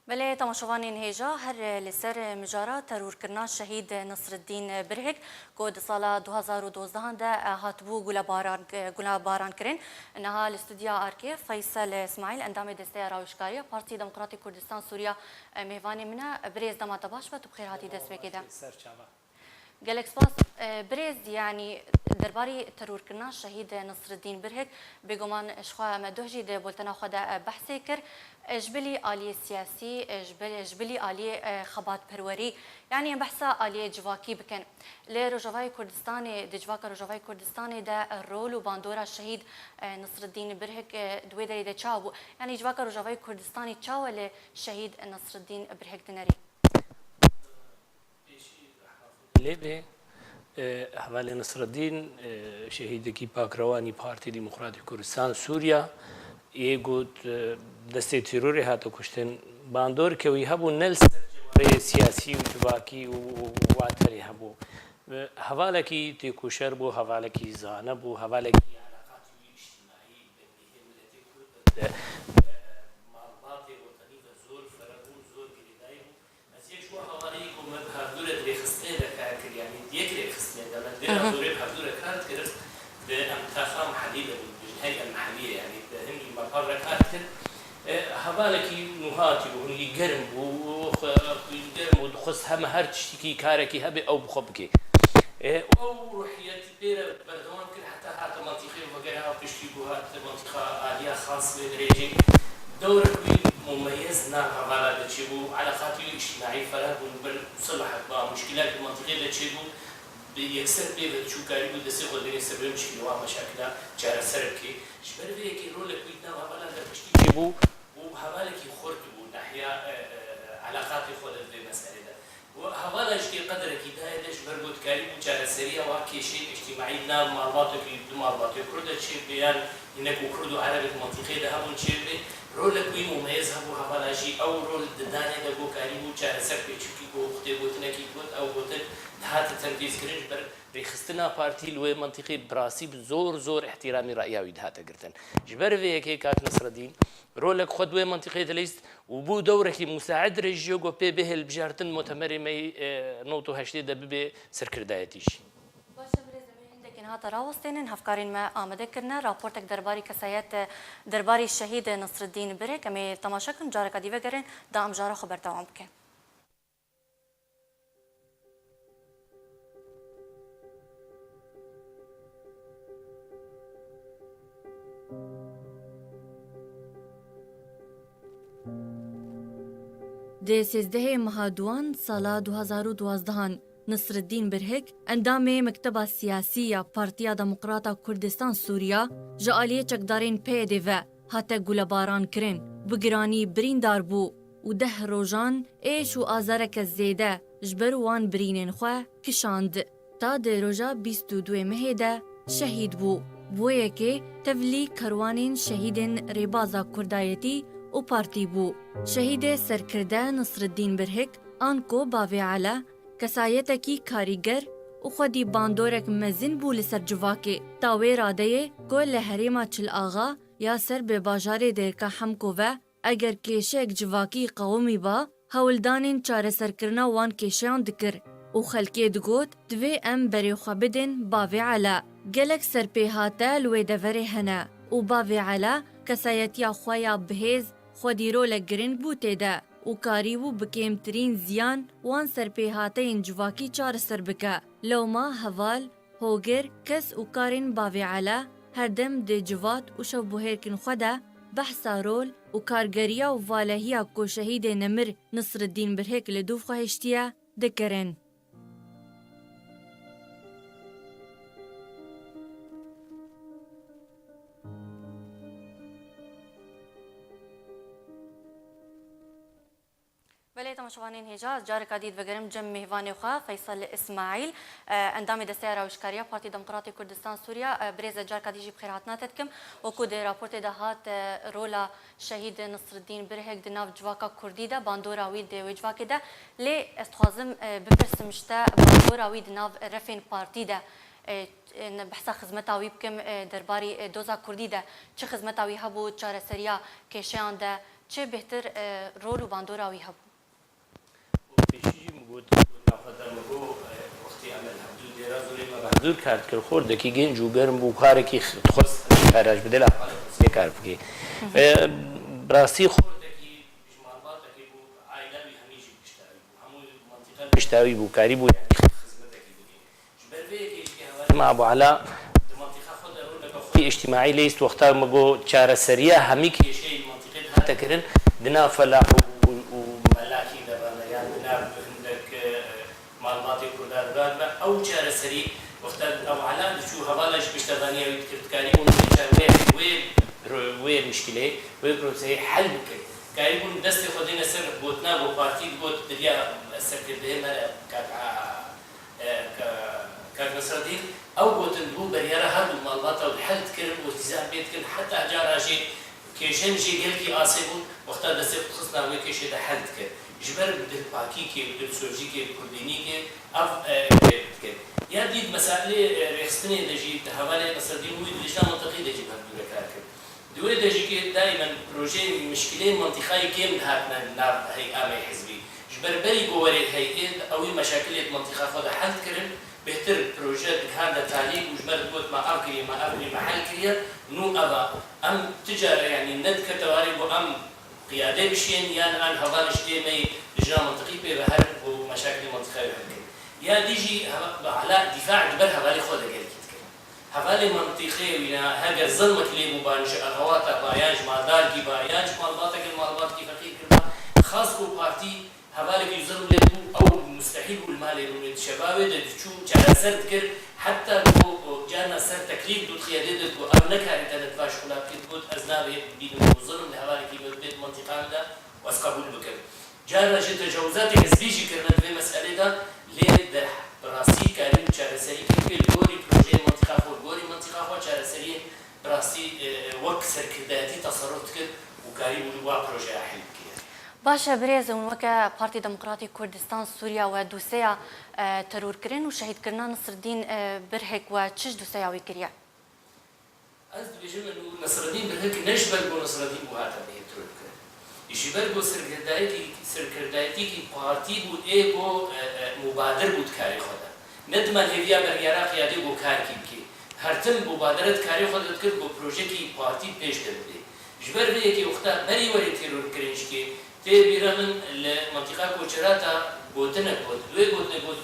بله تماشاوانین هیجا هر لسر مجارا ترور کرنا شهید نصر الدین برهک کود سال 2012 ده هاتبو گولا باران کرن نها الاستوديو اركي فيصل اسماعيل اندام دسته راوشکاری پارتی دموکراتی کردستان سوریا میوانی منا بريز دما باش و بخير هاتي دست بكده جالكس باس بريز يعني درباري ترور كرنا شهيد نصر الدين برهك بيقومان اشخوا مدوجي ده بولتنا خدا بحثي كر جبلي آلية سياسي جبلي آلية خبات بروري يعني بحثا آلية جواكي بكن لرجوائي كردستاني دجواكا رجوائي كردستاني ده الرول وباندورا الشهيد نصر الدين برهك دويدري ده تشاو يعني جواكا رجوائي كردستاني تشاو لشهيد نصر الدين برهك دناري لبه حوالی نصر الدین شهید کی پاکروانی پارتی دموکراتی کردستان سوریا یگود دسته تروری هاتو کشتن باندور که وی هبو نلس جواره سیاسی و جواکی و واتری هبو حواله کی تکوشر بو حواله کی زانه بو حواله کی علاقات اجتماعی بین معلومات وطنی و زور فرقون زور گریدایی از یک شو حواله کو مبهدور درخسته لکار يعني ديكري خصني لما ندير دوري بحضور كانت كرت بامتخام حديده بالهيئه المحليه يعني هني مقر كانت هبالكي نهاتي وهني قرم وقرم ودخص هم هر تشتكي كاركي هبي او بخبكي او روحيات بيرا بردوان كل حتى منطقه وغيرها بتشتكي هات منطقه عاليه خاص بدرجه دورك مميز نعم حوالا دتشيبو علاقات اجتماعي فرق وصلحت مع مشكلات المنطقيه دتشيبو بيكسر بيبت شو قريب ودسي غدري سبب مشكله ومشاكل جار سربكي شبر بيكي رول كويتنا حوالا دتشيبو وحوالا كي خرطبو ناحيه علاقات خود المساله ده وحوالا اشكي قدرك هدايه دش بربط قريب وجار سريه وكي شيء اجتماعي نعم معلوماتك معلومات كرد شيء بيان انك كرد عربي المنطقيه ده هبون شيء رول کوی ممیز هبو حوالاشی او رول ددانه دگو کاریبو چاره سر پیچکی گو خطه گوتنه کی گوت او گوتن دهات تنفیذ کرنج بر ریخستنا پارتی لوی منطقی براسي بزور احترامي رأياوي دهات قرتن جبر في هيك كاك نصر الدين رولك خد وي منطقي تليست وبو دورك مساعد رجيو جو بي به البجارتن متمرمي نوتو هشتي ببي سركردايتيش هاتا راوستين هفكارين ما آمده كرنا راپورتك درباري كسايات درباري الشهيد نصر الدين بري كمي تماشاكن جارك ديوه گرين دا ام جارا خبر دوام بكن دي 13 مهادوان سالا 2012 نصر الدين برهك اندام مكتبة سياسية بارتيا دموكراتا كردستان سوريا جالية چكدارين پيديوه هاتا گولا باران کرن بگراني برين داربو وده روجان ايش و آزارك الزيده جبر وان برينين خواه كشاند تا ده روجا 22 مهده شهيد بو بويكي تفلي كروانين شهيدين ريبازا كردايتي و بارتي بو شهيد سركرده نصر الدين برهك آنكو باوي على کسایتکی کاریگر و خودی باندورک مزین بو لسر جواکی تاوی راده گل لحریما چل آغا یا سر به باجار ده که همکو و اگر کشک جواکی قومی با هولدانین چاره سرکرنا وان کشیان دکر و خلکی دگوت دوی ام بری خوابدن باوی علا گلک سر پیهاته لوی دوری هنه و باوی علا کسایتیا خوایا بهیز خودی رو لگرنگ بو تیده و کاریبو بکیمترین زیان وان سرپیهاتین جواکی چار سر بکه لوما هوال هوگر کس و کارین باوی علا هر دم ده جوات و شو بوهرکن خوده بحثا رول و کارگریا و والهیا کو شهید نمر نصر الدین برهک لدوف خواهشتیا دکرن بله تماشاوانین هیجا جارك عديد وگرم جم مهواني وخا فيصل اسماعيل اندامي دسته راوشکاریا پارتی دموکراتی کردستان سوریا بريز جارك عديجي بخير هاتنا تتكم وكو دي راپورت ده هات رولا شهيد نصر الدين برهك دناف جواكا كردي ده باندورا ويد وجواكي ده لي استخازم بپرسمشتا باندورا ويد ناف رفين پارتی ده بحثا خدمتا وی بکم درباری دوزا کردی ده چه خدمتا وی هبو چاره سریا کشیان ده چه بهتر رول و باندوراوی هبو پیشی مگوت نافذ مگو وقتی عمل حدود دراز ولی ما بهدور کرد که خورده کی گنج و گرم بو کاری کی خواست خراج بدل حال سی کار بکی براستی خورده کی جماعات کی بو عائله بی همیشه بشتاری همون منطقه بشتاری بو کاری بو خدمت کی بودی جبر وی کی مع ابو علا منطقه خود رو لگه اجتماعی لیست وقتا مگو چاره سریه همی کی شی منطقه هات کرن دنا فلاح وملاكي دبنا يعني دنا عندك معلومات كردان او چاره سری وقتا او علام شو هوالاش بيشتغلني ويذكر كاريون وين مشكله ويبروزي حل بك كاريون دست خدينا سر بوتنا بو بارتي بوت دريا السكر ده كان نصردين او بوتن بو بريرا هذا المعلومات والحل تكرم والتزام بيت كل حتى اجار شيء كيشن جي قال كي آسيبون وقتا دست خصنا وكيش ده حل تكر جبر بدل باكي كي بدل سورجي كي كرديني كي اف تكر يا ديد مسائل رخصتني دجي حوالي نصردين ويد لجنة منطقي دجي بهدوله كاركر دوله دجي كي دائما بروجي مشكلين منطقي كيم هاتنا ناب هي امي حزبي جبر بري جووري هيئه او مشاكل منطقه خد حل كرن بهتر بروجيت هذا تعليق وجبر قلت ما أبقي محل كريا نو أبا أم تجارة يعني ند كتواري وأم قيادة بشين يان أن هذا الشيء مي لجنة منطقي بهر ومشاكل منطقية بهر يا ديجي على دفاع جبر هذا خود قال كده هذا منطقي وينا هاجر ظلمك لي مبانج أغواتا بايانج مالدار كي بايانج مالباتك المالبات كي فقير كلها خاص بارتي هذا اللي يظلم له أو مستحيل والمال من الشباب ده تشو على سر ذكر حتى لو جانا سر تكليف دوت خيادة دوت وأبنك على تلات باش خلاص كده أزناب بين الظلم لهذا اللي بيت منطقة ده واسقبول بكر جانا جت تجاوزات حزبية كرنا في مسألة ده ليه ده براسي كارين على سري كده الجوري بروجي منطقة خو الجوري منطقة خو على سري براسي وقت سر كده تصرفت كده وكارين ولوا بروجي أحلى باشا بريز ونوكا بارتي ديمقراطي كردستان سوريا ودوسيا ترور كرين وشهيد كرنا نصر الدين برهك وتشج دوسيا ويكريا از بيجي انه نصر الدين برهك نجبل بو نصر الدين بو هذا به ترور كرين يجبل بو سركردايتي كي بارتي بو ايغو مبادر بو كاري خدا ندما هيفيا بريرا قيادي بو كار كي هرتم مبادره كاري خدا تكر بو بروجي كي بارتي بيش دبي جبر بيه كي وقتا بري وري ترور كرينش كي تبيرا من المنطقة كوشراتا بوتنا بود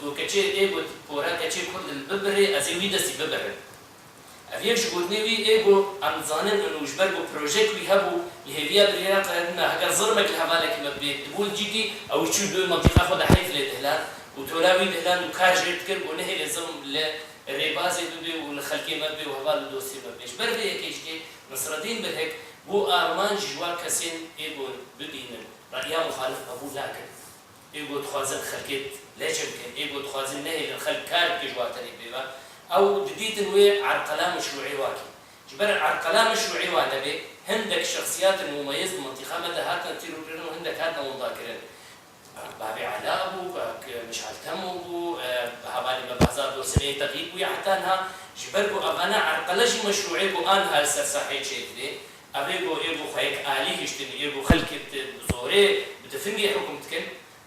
بو كشي بو بورا كشي كرد الببري أزوي دسي ببري أفيش قلني بو أمزانن إنه جبر بو بروجيك ويهبو لهذيا بريرا قررنا هكذا ظلمك الحوالك ما بيقول جيكي أو شو دو منطقة خد حيف لدهلان وتولاوي دهلان وكاجر تكر ونهي الظلم للربازي ببي والخلقي ما بي وهبال الدوسي ما بي جبر بيه كيشكي نصر الدين برهك بو آرمان جوار كسين بو ببينن رأيها مخالف أبو لكن يقول تخازن خلقت ليش يمكن يقول تخازن نهي الخلق كارب كجواتني بيبا أو جديد نوي عرقلام مشروعي واكي جبر عرقلام مشروعي وانا بي هندك شخصيات المميزة منطقة مدى هاتنا تيروكرين وهندك هاتنا مذاكرين بابي علاء أبو مشعل تم أبو هبالي ببازار دور سنة تغيب ويعتانها جبر بو أغانا عرقلاجي مشروعي بو آنها السرساحي شيء دي أبيجو خيك آلي يشتني يبو خلك زوري بتفنجي حكم تكن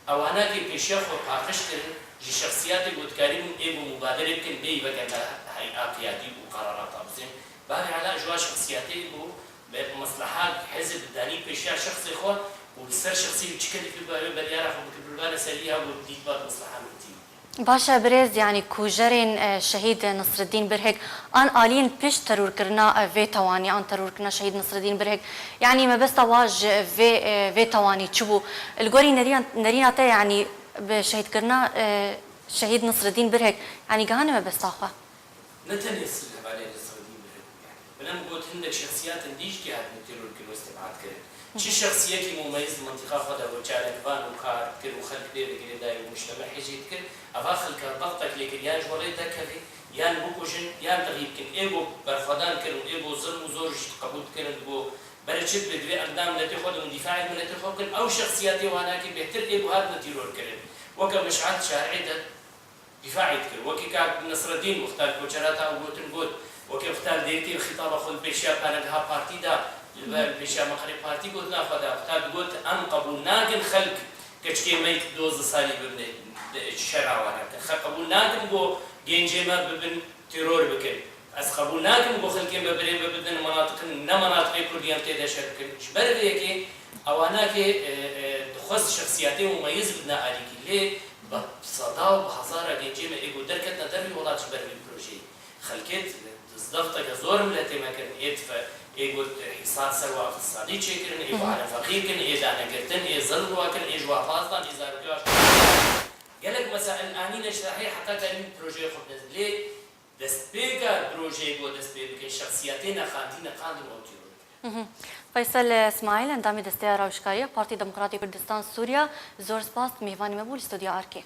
أو أنا كي بيشيخ وقاقش كن جي شخصيات بوتكاريم يبو مبادرة كن بي بكنا هيئات قيادي وقرارات أبزين بعد على أجواء شخصياتي بو بمصلحات حزب الداني بيشيع شخصي خو والسر شخصي بتشكل في باليارة وبكبربانة سريها وديت بعض مصلحة متي باشا بريز يعني كوجرين شهيد نصر الدين برهك ان آلين بيش ترور كرنا في تواني ان ترور كرنا شهيد نصر الدين برهك يعني ما بس تواج في تواني تشبو الجوري نرينا تا يعني بشهيد كرنا شهيد نصر الدين برهك يعني جهنم ما بس تاخا نتني السلم عليه نصر الدين برهك يعني بنام قلت عندك شخصيات نديش كهاد نترور كل واستبعاد كرت شي شخصية كي مميز المنطقة خدا وجعل بان وكار كر وخلق دير كده داي ومجتمع حجيت كر أفاخل كضغطك لكن يان جوري ذكري يان بوكوجن يان تغيب كن إيجو برفضان كر وإيجو ظلم وزور قبول كر بو برشت بدوي أقدام لا تأخذ من دفاع من لا تأخذ كن أو شخصياتي وأنا كي بهتر إيجو هذا نتيرور كر وكمشعل شارعي ده دفاعي كر وكي كان نصر الدين مختار كوشراتا وبوتن بود وكي مختار ديتي الخطاب أخذ بيشيا أنا ده بارتي ده بشا مقري بارتي قلت ناخذ اختار قلت ام قبول ناقن خلق كشكي ميت دوز صالي ببن الشرع وهكذا خلق قبول ناقن بو جنجي ما ببن تيرور بكن از قبول ناقن بو خلقين ببرين ببدن مناطق مناطق كرديان تيدا شركن شبر هيك اواناك خص شخصياتي مميز بدنا عليك ليه بصدا وبهزاره جنجي ما ايجو دركتنا دربي ولا شبر بالبروجي خلقت ضغطك زور ملتي ما كان يدفع يقول حصار سوا اقتصادي تشكرن ايه على فقيركن ايه دانا قرتن ايه ظل واكن ايه جوا فاصلا ايه زارجاش قال لك مثلا اني نشرحي حتى كان بروجي خد ليه دسبيكا بروجي جو دسبيكا شخصياتنا خاندين قاندن اوتيرو فیصل اسماعیل اندامی دسته راوشکایی پارتی دموکراتی کردستان سوریا زور سپاس میوانی مبول استودیو آرکی